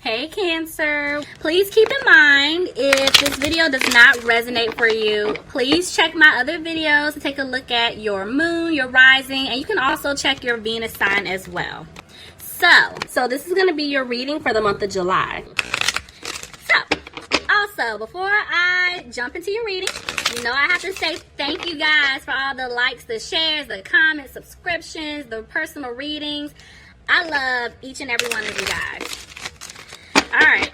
Hey Cancer, please keep in mind if this video does not resonate for you, please check my other videos to take a look at your moon, your rising, and you can also check your Venus sign as well. So this is going to be your reading for the month of July. Also, before I jump into your reading, you know I have to say thank you guys for all the likes, the shares, the comments, subscriptions, the personal readings. I love each and every one of you guys. Alright.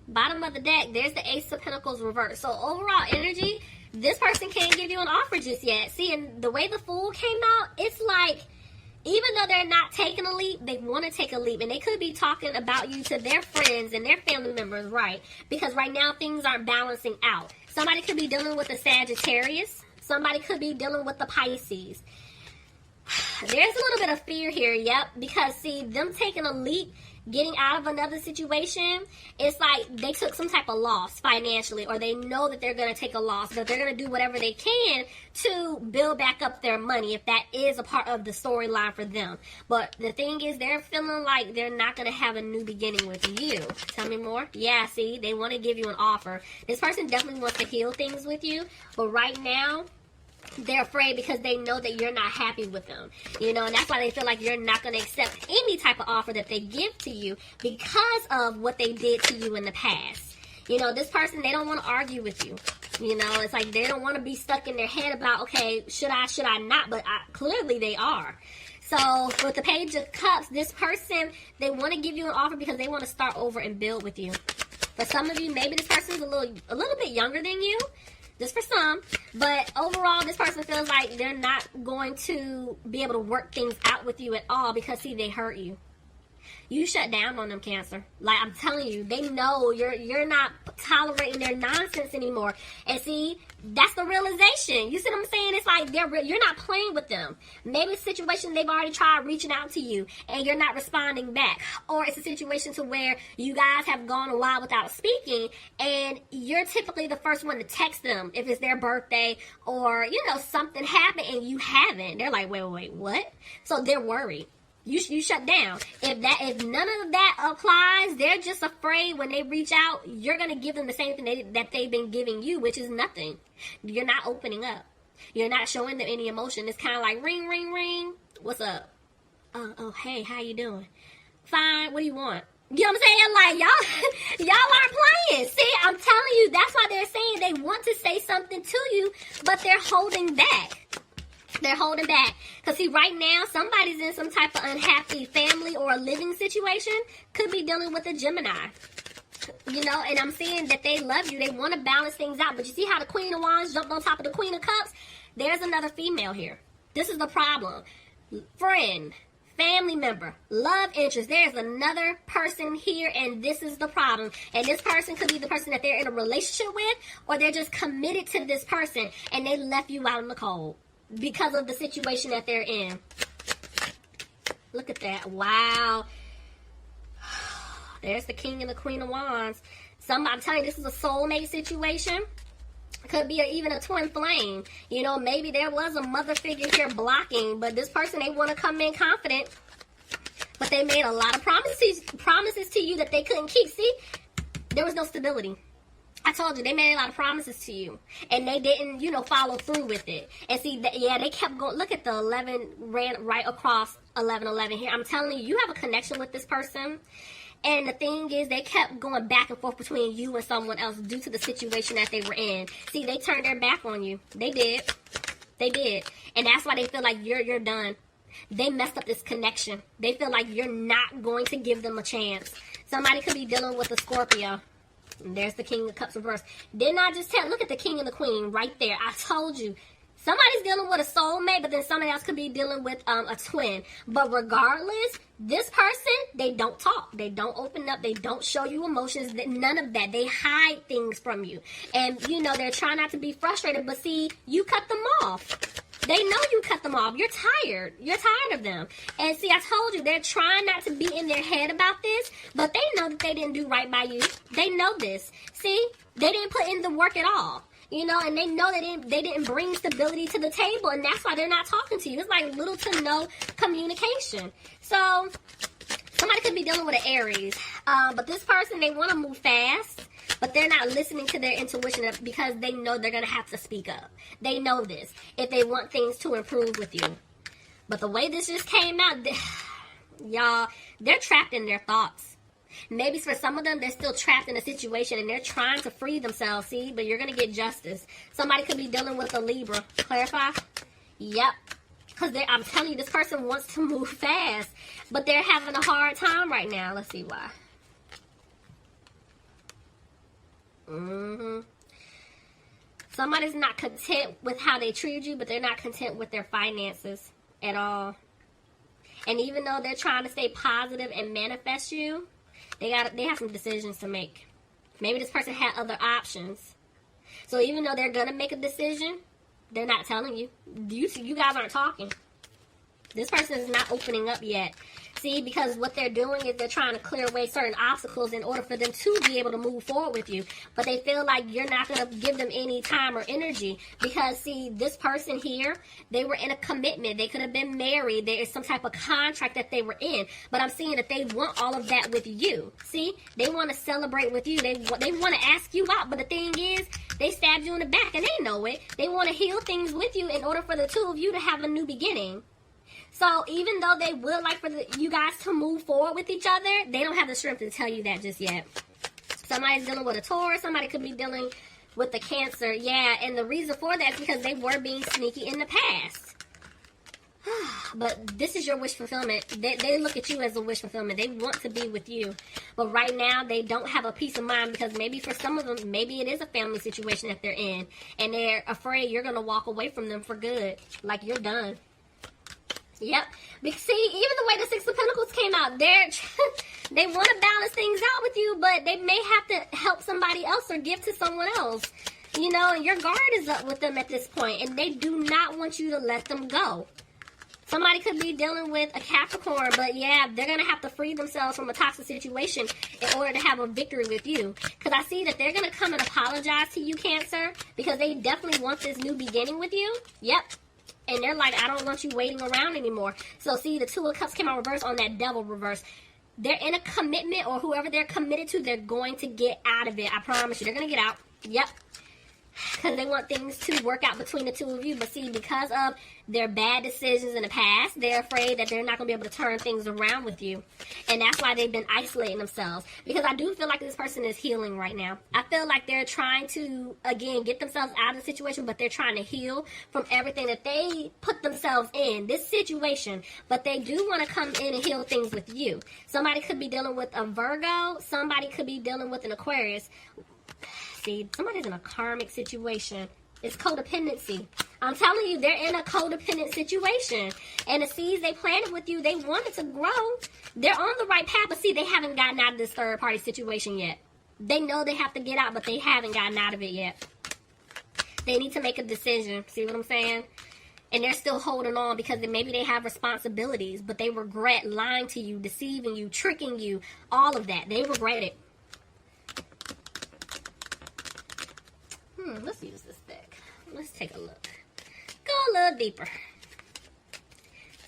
Bottom of the deck, there's the Ace of Pentacles reversed. So overall energy, this person can't give you an offer just yet. See, and the way the Fool came out, it's like, even though they're not taking a leap, they want to take a leap. And they could be talking about you to their friends and their family members, right? Because right now things aren't balancing out. Somebody could be dealing with a Sagittarius. Somebody could be dealing with the Pisces. There's a little bit of fear here, yep. Because, see, them taking a leap, getting out of another situation, it's like they took some type of loss financially, or they know that they're going to take a loss, but they're going to do whatever they can to build back up their money, if that is a part of the storyline for them. But the thing is, they're feeling like they're not going to have a new beginning with you. Tell me more. Yeah, see, they want to give you an offer. This person definitely wants to heal things with you, but right now, they're afraid because they know that you're not happy with them, you know, and that's why they feel like you're not going to accept any type of offer that they give to you because of what they did to you in the past. You know, this person, they don't want to argue with you. You know, it's like they don't want to be stuck in their head about, okay, should I not? But clearly they are. So with the Page of Cups, this person, they want to give you an offer because they want to start over and build with you. For some of you, maybe this person's a little bit younger than you. Just for some, but overall, this person feels like they're not going to be able to work things out with you at all because, see, they hurt you. You shut down on them, Cancer. Like, I'm telling you, they know you're not tolerating their nonsense anymore. And see, that's the realization. You see what I'm saying? It's like you're not playing with them. Maybe it's a situation they've already tried reaching out to you and you're not responding back. Or it's a situation to where you guys have gone a while without speaking and you're typically the first one to text them if it's their birthday or, you know, something happened and you haven't. They're like, wait, what? So they're worried. You shut down. If none of that applies, they're just afraid when they reach out, you're going to give them the same thing that they've been giving you, which is nothing. You're not opening up. You're not showing them any emotion. It's kind of like ring, ring, ring. What's up? Oh, hey, how you doing? Fine. What do you want? You know what I'm saying? Like, y'all aren't playing. See, I'm telling you, that's why they're saying they want to say something to you, but they're holding back. They're holding back. Because, see, right now, somebody's in some type of unhappy family or a living situation. Could be dealing with a Gemini. You know, and I'm seeing that they love you. They want to balance things out. But you see how the Queen of Wands jumped on top of the Queen of Cups? There's another female here. This is the problem. Friend, family member, love interest. There's another person here, and this is the problem. And this person could be the person that they're in a relationship with, or they're just committed to this person, and they left you out in the cold because of the situation that they're in. Look at that. Wow. There's the King and the Queen of Wands. I'm telling you, this is a soulmate situation. Could be even a twin flame. You know, maybe there was a mother figure here blocking, but this person, they want to come in confident. But they made a lot of promises to you that they couldn't keep. See, there was no stability. I told you, they made a lot of promises to you. And they didn't, you know, follow through with it. And see, they kept going. Look at the 11 ran right across 11 here. I'm telling you, you have a connection with this person. And the thing is, they kept going back and forth between you and someone else due to the situation that they were in. See, they turned their back on you. They did. They did. And that's why they feel like you're done. They messed up this connection. They feel like you're not going to give them a chance. Somebody could be dealing with a Scorpio. And there's the King of Cups reversed. Didn't I just tell? Look at the King and the Queen right there. I told you. Somebody's dealing with a soulmate, but then somebody else could be dealing with a twin. But regardless, this person, they don't talk. They don't open up. They don't show you emotions. None of that. They hide things from you. And, you know, they're trying not to be frustrated. But see, you cut them off. They know you cut them off. You're tired. You're tired of them. And see, I told you, they're trying not to be in their head about this, but they know that they didn't do right by you. They know this. See, they didn't put in the work at all. You know, and they know that they didn't bring stability to the table, and that's why they're not talking to you. It's like little to no communication. So somebody could be be dealing with an Aries. But this person, they want to move fast, but they're not listening to their intuition because they know they're going to have to speak up. They know this if they want things to improve with you. But the way this just came out, y'all, they're trapped in their thoughts. Maybe for some of them, they're still trapped in a situation and they're trying to free themselves, see? But you're going to get justice. Somebody could be dealing with a Libra. Clarify? Yep. Because I'm telling you, this person wants to move fast, but they're having a hard time right now. Let's see why. Somebody's not content with how they treated you, but they're not content with their finances at all. And even though they're trying to stay positive and manifest you, they have some decisions to make. Maybe this person had other options. So even though they're going to make a decision, they're not telling you. You guys aren't talking. This person is not opening up yet. See, because what they're doing is they're trying to clear away certain obstacles in order for them to be able to move forward with you. But they feel like you're not going to give them any time or energy. Because, see, this person here, they were in a commitment. They could have been married. There is some type of contract that they were in. But I'm seeing that they want all of that with you. See, they want to celebrate with you. They want to ask you out. But the thing is, they stabbed you in the back and they know it. They want to heal things with you in order for the two of you to have a new beginning. So even though they would like for you guys to move forward with each other, they don't have the strength to tell you that just yet. Somebody's dealing with a Taurus. Somebody could be dealing with the Cancer. Yeah, and the reason for that is because they were being sneaky in the past. But this is your wish fulfillment. They look at you as a wish fulfillment. They want to be with you. But right now, they don't have a peace of mind because maybe for some of them, maybe it is a family situation that they're in. And they're afraid you're going to walk away from them for good. Like you're done. Yep. Because see, even the way the Six of Pentacles came out, they want to balance things out with you, but they may have to help somebody else or give to someone else. You know, and your guard is up with them at this point, and they do not want you to let them go. Somebody could be dealing with a Capricorn, but yeah, they're going to have to free themselves from a toxic situation in order to have a victory with you. Because I see that they're going to come and apologize to you, Cancer, because they definitely want this new beginning with you. Yep. And they're like, I don't want you waiting around anymore. So, see, the Two of Cups came out reverse on that Devil reverse. They're in a commitment, or whoever they're committed to, they're going to get out of it. I promise you. They're going to get out. Yep. Because they want things to work out between the two of you. But see, because of their bad decisions in the past, they're afraid that they're not going to be able to turn things around with you. And that's why they've been isolating themselves. Because I do feel like this person is healing right now. I feel like they're trying to, again, get themselves out of the situation, but they're trying to heal from everything that they put themselves in, this situation. But they do want to come in and heal things with you. Somebody could be dealing with a Virgo. Somebody could be dealing with an Aquarius. See, somebody's in a karmic situation. It's codependency. I'm telling you, they're in a codependent situation. And the seeds they planted with you, they wanted to grow. They're on the right path, but see, they haven't gotten out of this third-party situation yet. They know they have to get out, but they haven't gotten out of it yet. They need to make a decision. See what I'm saying? And they're still holding on because maybe they have responsibilities, but they regret lying to you, deceiving you, tricking you, all of that. They regret it. Let's use this deck. Let's take a look. Go a little deeper.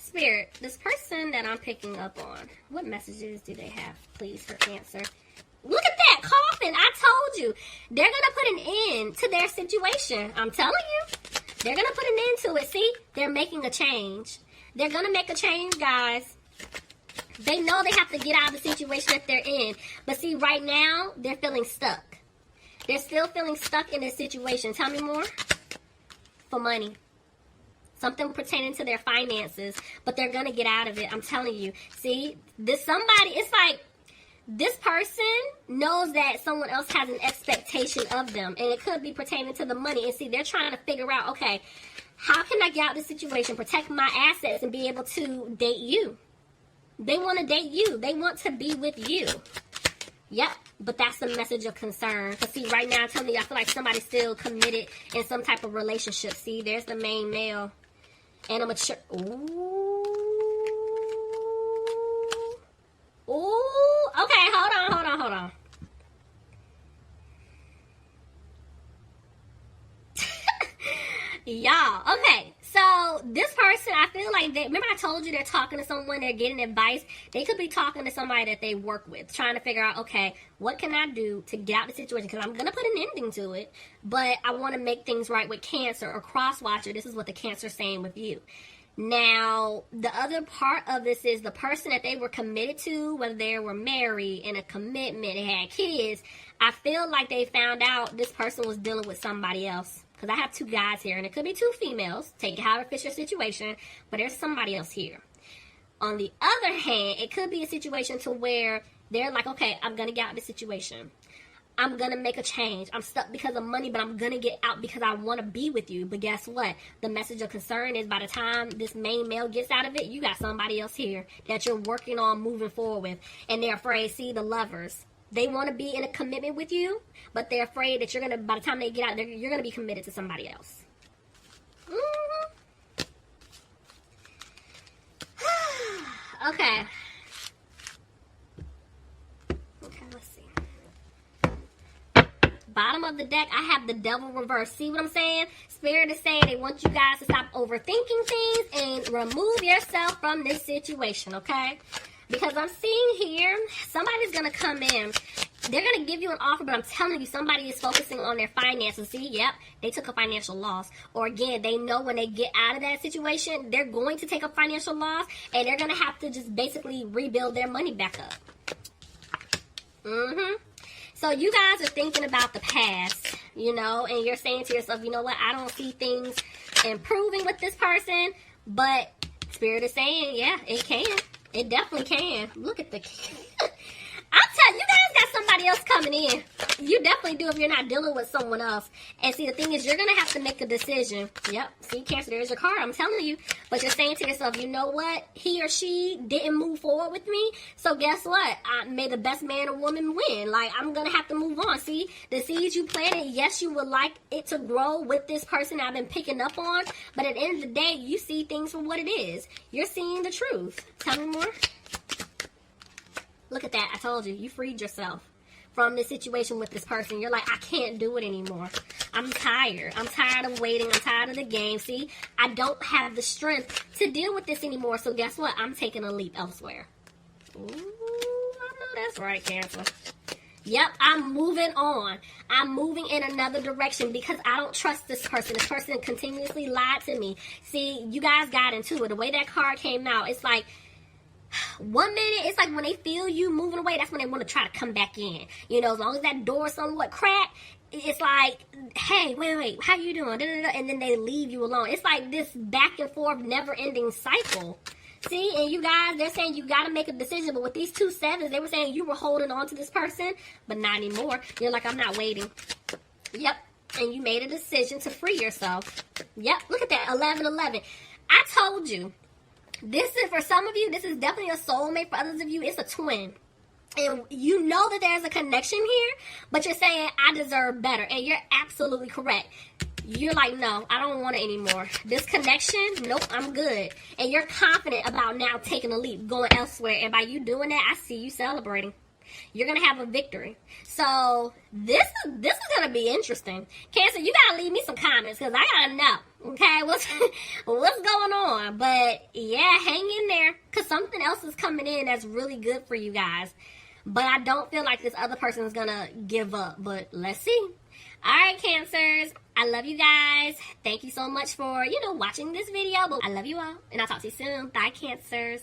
Spirit, this person that I'm picking up on, what messages do they have, please, for Cancer? Look at that coffin. I told you. They're going to put an end to their situation. I'm telling you. They're going to put an end to it. See? They're making a change. They're going to make a change, guys. They know they have to get out of the situation that they're in. But see, right now, they're feeling stuck. They're still feeling stuck in this situation. Tell me more. For money. Something pertaining to their finances. But they're going to get out of it. I'm telling you. See, it's like this person knows that someone else has an expectation of them. And it could be pertaining to the money. And see, they're trying to figure out, okay, how can I get out of this situation, protect my assets, and be able to date you? They want to date you. They want to be with you. Yep, but that's a message of concern. Because see, right now, I'm telling you, I feel like somebody's still committed in some type of relationship. See, there's the main male. And a mature... Ooh. Ooh. Okay, hold on. Y'all, okay. So, So this person, I feel like remember I told you they're talking to someone, they're getting advice. They could be talking to somebody that they work with, trying to figure out, okay, what can I do to get out of the situation? Because I'm going to put an ending to it, but I want to make things right with Cancer or Crosswatcher. This is what the Cancer's saying with you. Now, the other part of this is the person that they were committed to, whether they were married, in a commitment, they had kids, I feel like they found out this person was dealing with somebody else. Because I have 2 guys here, and it could be 2 females. Take it however fits your situation, but there's somebody else here. On the other hand, it could be a situation to where they're like, okay, I'm going to get out of this situation. I'm going to make a change. I'm stuck because of money, but I'm going to get out because I want to be with you. But guess what? The message of concern is by the time this main male gets out of it, you got somebody else here that you're working on moving forward with. And they're afraid. See, the lovers. They want to be in a commitment with you, but they're afraid that you're going to, by the time they get out, you're going to be committed to somebody else. Okay. Let's see. Bottom of the deck, I have the Devil reverse. See what I'm saying? Spirit is saying they want you guys to stop overthinking things and remove yourself from this situation, okay? Because I'm seeing here, somebody's going to come in. They're going to give you an offer, but I'm telling you, somebody is focusing on their finances. See, yep, they took a financial loss. Or again, they know when they get out of that situation, they're going to take a financial loss, and they're going to have to just basically rebuild their money back up. So you guys are thinking about the past, you know, and you're saying to yourself, you know what, I don't see things improving with this person, but Spirit is saying, yeah, it can. It definitely can. Look at the... I'm telling you, guys got somebody else coming in. You definitely do if you're not dealing with someone else. And see, the thing is, you're going to have to make a decision. Yep. See, Cancer, there's your card. I'm telling you. But you're saying to yourself, you know what? He or she didn't move forward with me. So guess what? May the best man or woman win. Like, I'm going to have to move on. See, the seeds you planted, yes, you would like it to grow with this person I've been picking up on. But at the end of the day, you see things for what it is. You're seeing the truth. Tell me more. Look at that. I told you. You freed yourself from this situation with this person. You're like, I can't do it anymore. I'm tired. I'm tired of waiting. I'm tired of the game. See, I don't have the strength to deal with this anymore. So guess what? I'm taking a leap elsewhere. Ooh, I know that's right, Cancer. Yep, I'm moving on. I'm moving in another direction because I don't trust this person. This person continuously lied to me. See, you guys got into it. The way that card came out, it's like, 1 minute, it's like when they feel you moving away, that's when they want to try to come back in. You know, as long as that door is somewhat cracked, it's like, hey, wait, how you doing? And then they leave you alone. It's like this back and forth, never-ending cycle. See, and you guys, they're saying you got to make a decision. But with these 2 sevens, they were saying you were holding on to this person, but not anymore. You're like, I'm not waiting. Yep, and you made a decision to free yourself. Yep, look at that, 11-11. I told you. This is, for some of you, this is definitely a soulmate. For others of you, it's a twin. And you know that there's a connection here, but you're saying, I deserve better. And you're absolutely correct. You're like, no, I don't want it anymore. This connection, nope, I'm good. And you're confident about now taking a leap, going elsewhere. And by you doing that, I see you celebrating. You're going to have a victory. So this is going to be interesting. Cancer, you got to leave me some comments because I got to know. Okay, what's going on? But yeah, hang in there because something else is coming in that's really good for you guys. But I don't feel like this other person is going to give up. But let's see. All right, Cancers. I love you guys. Thank you so much for, watching this video. But I love you all. And I'll talk to you soon. Bye, Cancers.